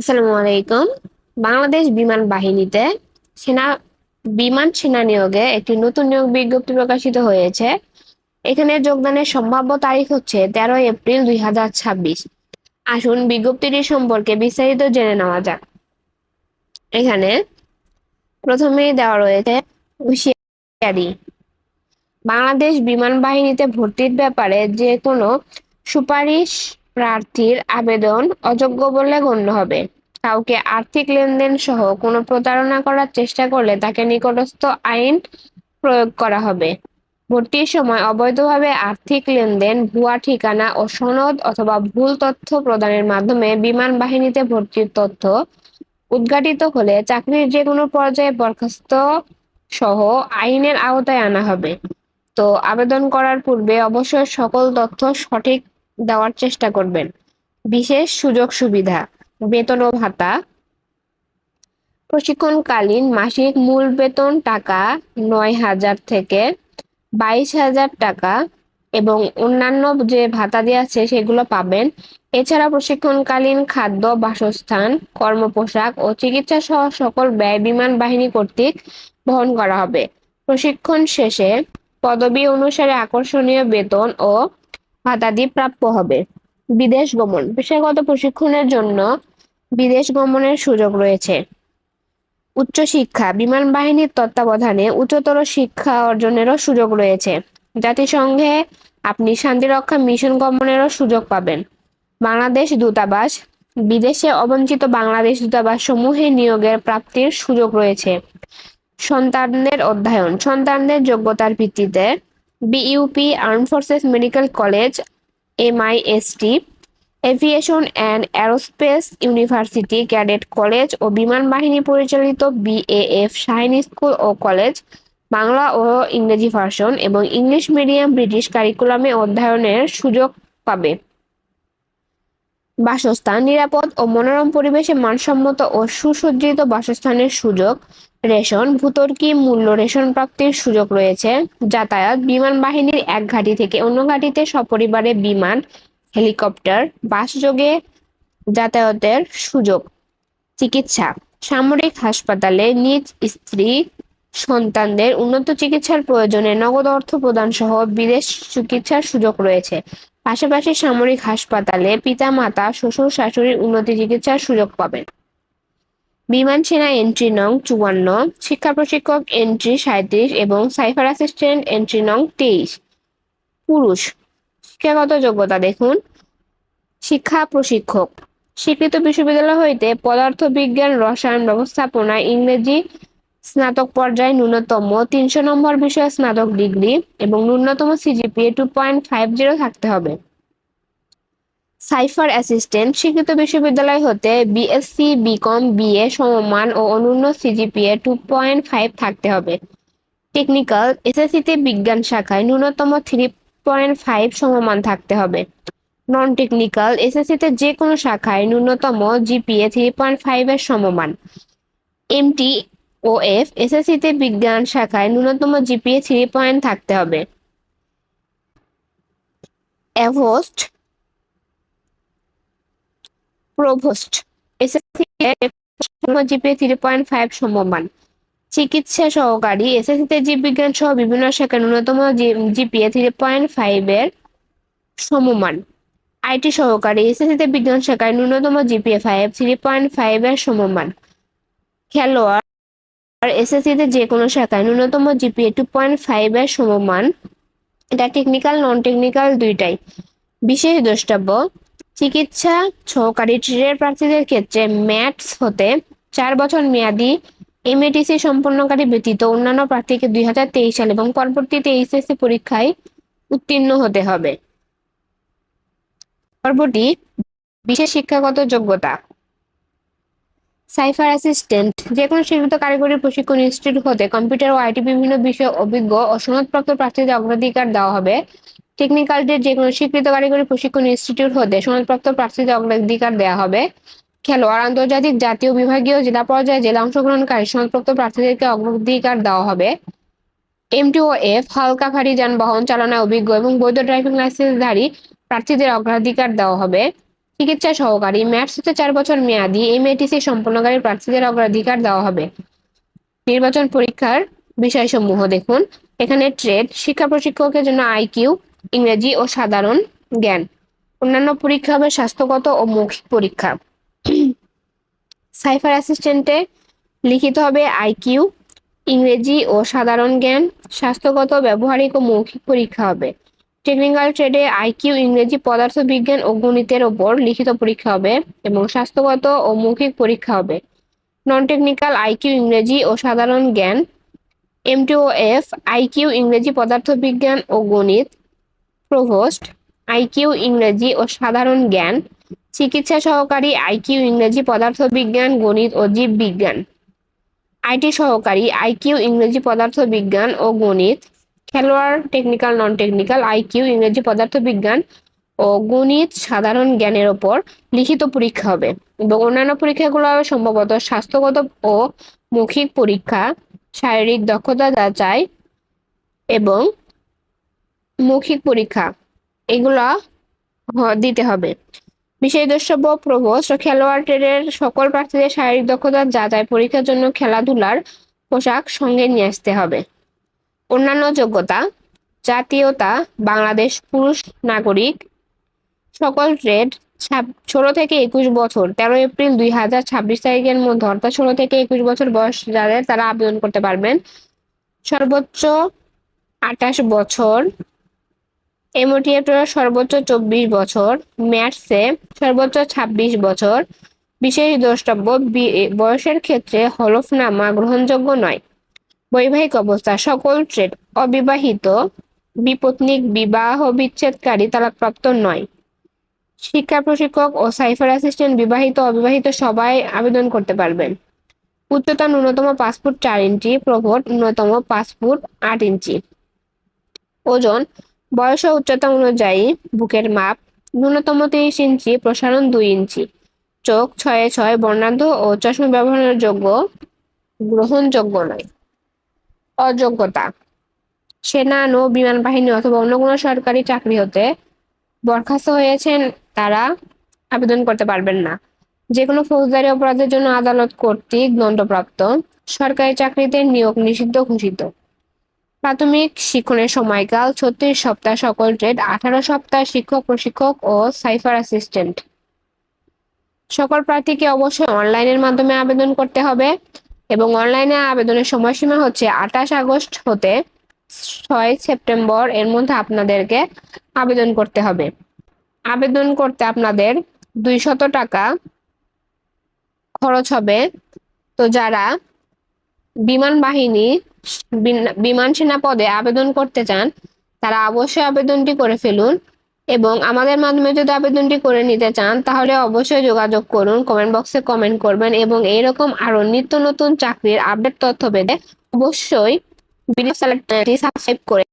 আসসালামু আলাইকুম। বাংলাদেশ বিমান বাহিনীতে সেনা সেনা নিয়োগে একটি নতুন নিয়োগ বিজ্ঞপ্তি প্রকাশিত হয়েছে। এখানে যোগদানের সম্ভাব্য তারিখ হচ্ছে 13 এপ্রিল 2026। আসুন বিজ্ঞপ্তিটি সম্পর্কে বিস্তারিত জেনে নেওয়া যাক। এখানে প্রথমেই দেওয়া রয়েছে হুঁশিয়ারি। বাংলাদেশ বিমান বাহিনীতে ভর্তির ব্যাপারে যে কোনো সুপারিশ প্রার্থীর আবেদন অযোগ্য বলে গণ্য হবে। কাউকে আর্থিক লেনদেন সহ কোনো প্রতারণা করার চেষ্টা করলে তাকে নিকটস্থ আইন প্রয়োগ করা হবে। ভর্তির সময় অবৈধভাবে আর্থিক লেনদেন, ভুয়া ঠিকানা ও সনদ অথবা ভুল তথ্য প্রদানের মাধ্যমে বিমান বাহিনীতে ভর্তির তথ্য উদ্ঘাটিত হলে চাকরির যে কোনো পর্যায়ে বরখাস্ত সহ আইনের আওতায় আনা হবে। তো আবেদন করার পূর্বে অবশ্যই সকল তথ্য সঠিক দেওয়ার চেষ্টা করবেন। বিশেষ সুযোগ সুবিধা, বেতন ও ভাতা। প্রশিক্ষণকালীন মাসিক মূল বেতন টাকা 9,000 থেকে 22,000 টাকা এবং অন্যান্য যে ভাতা দেওয়া আছে সেগুলো পাবেন। এছাড়া প্রশিক্ষণকালীন খাদ্য, বাসস্থান, কর্মপোশাক ও চিকিৎসা সহ সকল ব্যয় বিমান বাহিনী কর্তৃক বহন করা হবে। প্রশিক্ষণ শেষে পদবি অনুসারে আকর্ষণীয় বেতন ও ভাতাদি প্রাপ্য হবে। বিদেশ গমন, পেশাগত প্রশিক্ষণের জন্য বিদেশ গমনের সুযোগ রয়েছে। উচ্চশিক্ষা, বিমান বাহিনীর তত্ত্বাবধানে উচ্চতর শিক্ষা অর্জনেরও সুযোগ রয়েছে। জাতিসংঘে আপনি শান্তিরক্ষা মিশন গমনেরও সুযোগ পাবেন। বাংলাদেশ দূতাবাস, বিদেশে অবঞ্চিত বাংলাদেশ দূতাবাস সমূহে নিয়োগের প্রাপ্তির সুযোগ রয়েছে। সন্তানদের অধ্যয়ন, সন্তানদের যোগ্যতার ভিত্তিতে BUP, armed forces medical college, MIST, aviation and aerospace university, cadet college ও বিমান বাহিনী পরিচালিত বিএএফ শাহীন স্কুল ও কলেজ বাংলা ও ইংরেজি ভার্সন এবং ইংলিশ মিডিয়াম ব্রিটিশ কারিকুলামে অধ্যয়নের সুযোগ পাবে। বাসস্থান, নিরাপদ ও মনোরম পরিবেশে মানসম্মত ও সুসজ্জিত বাসস্থানের সুযোগ। রেশন, ভূতর্কি মূল্য রেশন প্রাপ্তির সুযোগ রয়েছে। যাতায়াত, বিমান বাহিনীর এক ঘাঁটি থেকে অন্য ঘাঁটিতে সপরিবারে বিমান, হেলিকপ্টার, বাসযোগে যাতায়াতের সুযোগ। চিকিৎসা, সামরিক হাসপাতালে নিজ স্ত্রী, সন্তানদের উন্নত চিকিৎসার প্রয়োজনে নগদ অর্থ প্রদান সহ বিদেশ চিকিৎসার সুযোগ রয়েছে। পাশাপাশি সামরিক হাসপাতালে পিতা-মাতা, শ্বশুর-শাশুড়ির উন্নত চিকিৎসার সুযোগ পাবেন। বিমান সেনা এন্ট্রি নং 54, শিক্ষা প্রশিক্ষক এন্ট্রি 37 এবং সাইফার অ্যাসিস্ট্যান্ট এন্ট্রি নং 23। পুরুষ, শিক্ষাগত যোগ্যতা দেখুন। শিক্ষা প্রশিক্ষক, স্বীকৃত বিশ্ববিদ্যালয় হইতে পদার্থবিজ্ঞান, রসায়ন ব্যবস্থাপনা, ইংরেজি স্নাতক পর্যায়ে ন্যূনতম 300 নম্বর বিষয়ে স্নাতক ডিগ্রি এবং ন্যূনতম সিজিপিএ 2.50 থাকতে হবে। সাইফার অ্যাসিস্ট্যান্ট, স্বীকৃত বিশ্ববিদ্যালয় হতে বিএসসি, বিকম, বিএ সমমান ও অনন্য সিজিপিএ 2.5 থাকতে হবে। টেকনিক্যাল, এসএসসিতে বিজ্ঞান শাখায় ন্যূনতম 3.5 সমমান থাকতে হবে। নন টেকনিক্যাল, এসএসসিতে যে কোনো শাখায় ন্যূনতম জিপিএ 3.5 এর সমমান। এমটি ও এফ, এসএসসিতে বিজ্ঞান শাখায় ন্যূনতম জিপিএ 3 থাকতে হবে। অ্যাভোস্ট, প্রভোস্ট, এসএসসিতে জিপিএ 3.5 সমমান। চিকিৎসা সহকারী, এসএসসিতে জীববিজ্ঞান সহ বিভিন্ন শাখায় ন্যূনতম জিপিএ 3.5 এর সমমান। আইটি সহকারী, এসএসসিতে বিজ্ঞান শাখায় ন্যূনতম জিপিএ 3.5 এর সমমান। খেলোয়াড়, এসএসসিতে যে কোনো শাখায় ন্যূনতম জিপিএ 2.5 এর সমমান। এটা টেকনিক্যাল, নন টেকনিক্যাল দুইটাই। বিশেষ দ্রষ্টব্য, চিকিৎসা সহকারী ট্রেডের প্রার্থীদের ক্ষেত্রে ম্যাথস হতে 4 বছর মেয়াদী এমএটিসি সম্পন্নকারী ব্যতীত অন্যান্য প্রার্থীকে 2023 সাল এবং পরবর্তীতে এইচএসসি পরীক্ষায় উত্তীর্ণ হতে হবে। পরবর্তী, বিশেষ শিক্ষাগত যোগ্যতা। সাইফার অ্যাসিস্ট্যান্ট, যে কোনো স্বীকৃত কারিগরি প্রশিক্ষণ ইনস্টিটিউট হতে কম্পিউটার ও আইটি বিভিন্ন বিষয়ে অভিজ্ঞ ও সনদপ্রাপ্ত প্রার্থীদের অগ্রাধিকার দেওয়া হবে। টেকনিক্যাল ট্রেড, যে কোনো স্বীকৃত কারিগরি প্রশিক্ষণ ইনস্টিটিউট হতে সনদপ্রাপ্ত প্রার্থীদের অগ্রাধিকার দেওয়া হবে। খেলোয়াড়, আন্তর্জাতিক, জাতীয়, বিভাগীয়, জেলা পর্যায়ে জেলা অংশগ্রহণকারী সনদপ্রাপ্ত প্রার্থীদেরকে অগ্রাধিকার দেওয়া হবে। এমটি ও এফ, হালকা ভারী যানবাহন চালনায় অভিজ্ঞ এবং বৈধ ড্রাইভিং লাইসেন্সধারী প্রার্থীদের অগ্রাধিকার দেওয়া হবে। চিকিৎসা সহকারী ম্যাথস হতে 4 বছর মেয়াদী এমএটিসি সম্পন্নকারী প্রার্থীদের অগ্রাধিকার দেওয়া হবে। নির্বাচন পরীক্ষার বিষয়সমূহ দেখুন। এখানে ট্রেড শিক্ষা প্রশিক্ষকের জন্য আইকিউ, ইংরেজি ও সাধারণ জ্ঞান। অন্যান্য পরীক্ষা হবে স্বাস্থ্যগত ও মৌখিক পরীক্ষা। সাইফার অ্যাসিস্ট্যান্টে লিখিত হবে আইকিউ, ইংরেজি ও সাধারণ জ্ঞান। স্বাস্থ্যগত, ব্যবহারিক ও মৌখিক পরীক্ষা হবে। টেকনিক্যাল ট্রেডে আইকিউ, ইংরেজি, পদার্থবিজ্ঞান ও গণিতের ওপর লিখিত পরীক্ষা হবে এবং স্বাস্থ্যগত ও মৌখিক পরীক্ষা হবে। নন টেকনিক্যাল আইকিউ, ইংরেজি ও সাধারণ জ্ঞান। এমটিওএফ আইকিউ, ইংরেজি, পদার্থবিজ্ঞান ও গণিত। প্রভোস্ট আইকিউ, ইংরেজি ও সাধারণ জ্ঞান। চিকিৎসা সহকারী আইকিউ, ইংরেজি, পদার্থবিজ্ঞান, গণিত ও জীববিজ্ঞান। আইটি সহকারী আইকিউ, ইংরেজি, পদার্থবিজ্ঞান ও গণিত। খেলোয়াড় টেকনিক্যাল, নন টেকনিক্যাল আইকিউ, ইংরেজি, পদার্থবিজ্ঞান ও গণিত, সাধারণ জ্ঞানের ওপর লিখিত পরীক্ষা হবে এবং অন্যান্য পরীক্ষাগুলো হবে সম্ভবত স্বাস্থ্যগত ও মৌখিক পরীক্ষা, শারীরিক দক্ষতা যাচাই এবং মৌখিক পরীক্ষা এগুলা দিতে হবে। বিশেষ দ্রষ্টব্য প্রভোস্ট ও খেলোয়াড় ট্রেডের সকল প্রার্থীদের শারীরিক দক্ষতা যাচাই পরীক্ষার জন্য খেলাধুলার পোশাক সঙ্গে নিয়ে আসতে হবে। অন্যান্য যোগ্যতা জাতীয়তা বাংলাদেশ, পুরুষ নাগরিক। সকল ট্রেড 16 থেকে 21 বছর 13 এপ্রিল 2026 তারিখের মধ্যে, অর্থাৎ 16 থেকে 21 বছর বয়স যাদের তারা আবেদন করতে পারবেন। সর্বোচ্চ 28 বছর, এমটিএফে সর্বোচ্চ 24 বছর, ম্যাথসে সর্বোচ্চ 26 বছর। বিশেষ দ্রষ্টব্য বয়সের ক্ষেত্রে হলফনামা গ্রহণযোগ্য নয়। বৈবাহিক অবস্থা সকল ট্রেড অবিবাহিত, বিপত্নিক, বিবাহ বিচ্ছেদকারী, তালাকপ্রাপ্ত নয়। শিক্ষা প্রশিক্ষক ও সাইফার অ্যাসিস্ট্যান্ট বিবাহিত অবিবাহিত সবাই আবেদন করতে পারবেন। উচ্চতা ন্যূনতম 5 ফুট 4 ইঞ্চি, প্রভোট ন্যূনতম 5 ফুট 8 ইঞ্চি। ওজন বয়স ও উচ্চতা অনুযায়ী বুকের মাপ ন্যূনতম 30 ইঞ্চি, প্রসারণ 2 ইঞ্চি। চোখ 6/6, বর্ণাঢ্য ও চশমা ব্যবহারের যোগ্য, গ্রহণযোগ্য নয়। অযোগ্যতা সেনা, নৌ বিমান বাহিনী অথবা অন্য কোনো সরকারি চাকরি হতে বরখাস্ত হয়েছেন তারা আবেদন করতে পারবেন না। যে কোনো ফৌজদারি অপরাধের জন্য আদালত কর্তৃক দণ্ডপ্রাপ্ত। সরকারি চাকরিতে নিয়োগ নিষিদ্ধ ঘোষিত। প্রাথমিক শিক্ষণের সময়কাল 36 সপ্তাহ সকল ট্রেড, 18 সপ্তাহ শিক্ষক প্রশিক্ষক ও সাইফার অ্যাসিস্ট্যান্ট। সকল প্রার্থীকে অবশ্যই অনলাইনের মাধ্যমে আবেদন করতে হবে এবং অনলাইনে আবেদনের সময়সীমা হচ্ছে 28 আগস্ট হতে 6 সেপ্টেম্বর এর মধ্যে আপনাদেরকে আবেদন করতে হবে। আবেদন করতে আপনাদের 200 টাকা খরচ হবে। তো যারা বিমান বাহিনী, বিমান সেনা পদে আবেদন করতে চান তারা অবশ্যই আবেদনটি করে ফেলুন এবং আমাদের মাধ্যমে যদি আবেদনটি করে নিতে চান তাহলে অবশ্যই যোগাযোগ করুন, কমেন্ট বক্সে কমেন্ট করবেন এবং এইরকম আরো নিত্য নতুন চাকরির আপডেট তথ্য পেতে অবশ্যই ভিডিও চ্যানেলটি সাবস্ক্রাইব করে